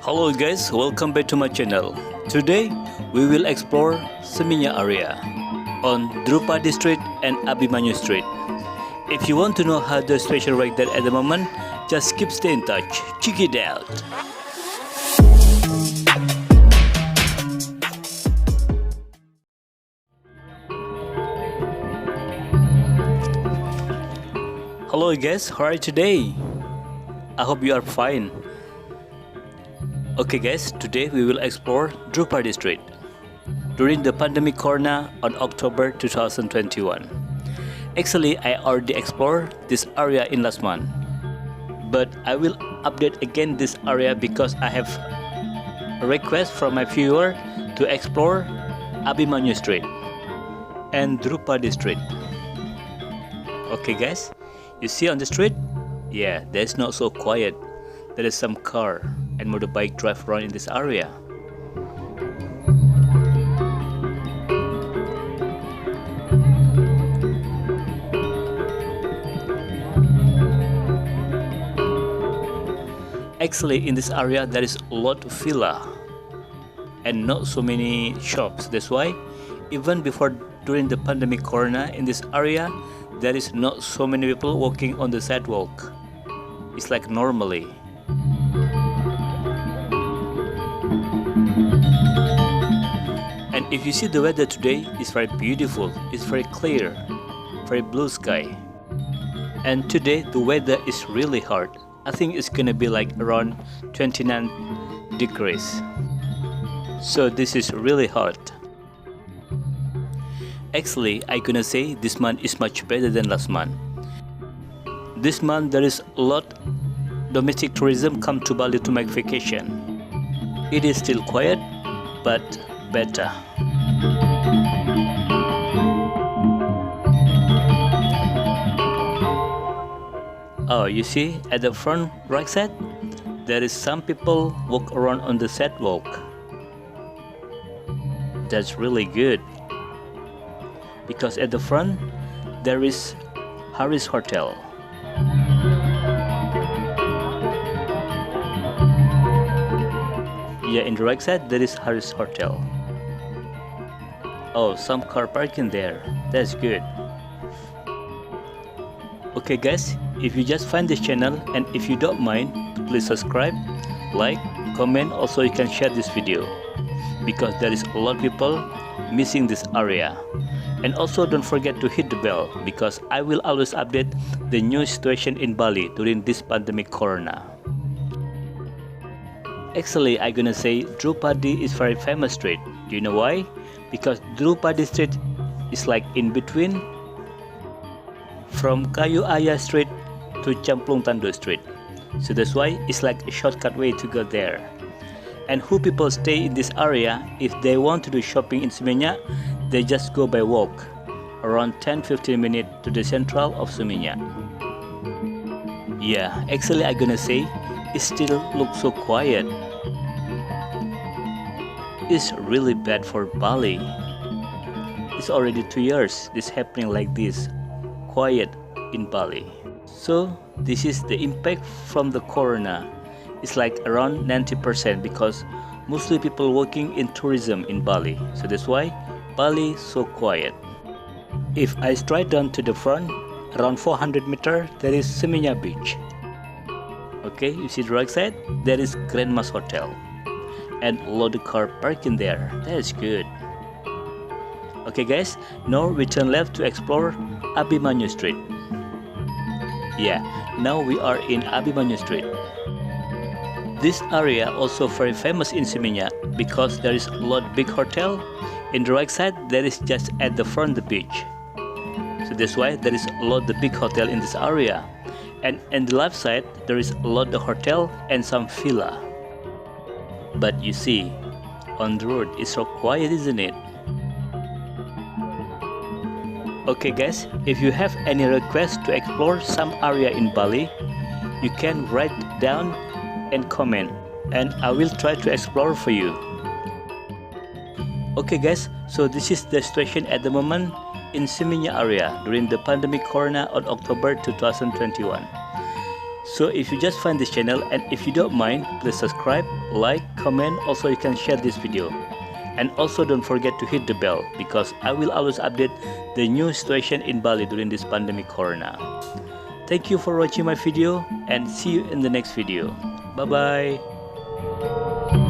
Hello guys, welcome back to my channel. Today we will explore Seminyak area on Drupadi Street and Abimanyu Street. If you want to know how the situation right there at the moment, just keep stay in touch. Check it out. Hello guys, how are you today? I hope you are fine. Okay guys, today we will explore Drupadi Street during the pandemic corona on October 2021. Actually, I already explored this area in last month, but I will update again this area because I have a request from my viewer to explore Abimanyu Street and Drupadi Street. Okay guys, you see on the street? Yeah, there's not so quiet. There is some car and motorbike drive around in this area. Actually, in this area there is a lot of villa and not so many shops. That's why even before during the pandemic corona in this area there is not so many people walking on the sidewalk. It's like normally. And if you see the weather today, it's very beautiful, it's very clear, very blue sky. And today the weather is really hot. I think it's gonna be like around 29 degrees. So this is really hot. Actually, I'm gonna say this month is much better than last month. This month there is a lot domestic tourism come to Bali to make vacation. It is still quiet, but better. Oh, you see at the front right side, there is some people walk around on the sidewalk. That's really good. Because at the front, there is Harris Hotel. Yeah, in the right side, there is Harris Hotel. Oh, some car parking there. That's good. Okay guys, if you just find this channel and if you don't mind, please subscribe, like, comment. Also you can share this video because there is a lot of people missing this area. And also don't forget to hit the bell because I will always update the new situation in Bali during this pandemic corona. Actually, I'm gonna say Drupadi is very famous street. Do you know why? Because Drupadi Street is like in between from Kayu Aya Street to Champlung Tandu Street. So that's why it's like a shortcut way to go there. And who people stay in this area, if they want to do shopping in Seminyak, they just go by walk around 10-15 minutes to the central of Seminyak. Yeah, actually I'm gonna say it still looks so quiet. It's really bad for Bali. It's already 2 years this happening like this, quiet in Bali. So this is the impact from the corona. It's like around 90% because mostly people working in tourism in Bali. So that's why Bali is so quiet. If I straight down to the front, around 400 meters, there is Seminyak Beach. Okay, you see the right side? There is Grandma's Hotel. And a lot of car parking there. That's good. Okay guys, now we turn left to explore Abimanyu Street. Yeah, now we are in Abimanyu Street. This area also very famous in Seminyak because there is a lot big hotel. In the right side, there is just at the front the beach. So that's why there is a lot the big hotel in this area. And in the left side, there is a lot of hotel and some villa. But you see, on the road it's so quiet, isn't it? Okay guys, if you have any request to explore some area in Bali, you can write down and comment and I will try to explore for you. Okay guys, so this is the situation at the moment in Seminyak area during the pandemic corona on October 2021. So if you just find this channel, and if you don't mind, please subscribe, like, comment. Also you can share this video, and also don't forget to hit the bell, because I will always update the new situation in Bali during this pandemic corona. Thank you for watching my video, and see you in the next video. Bye bye.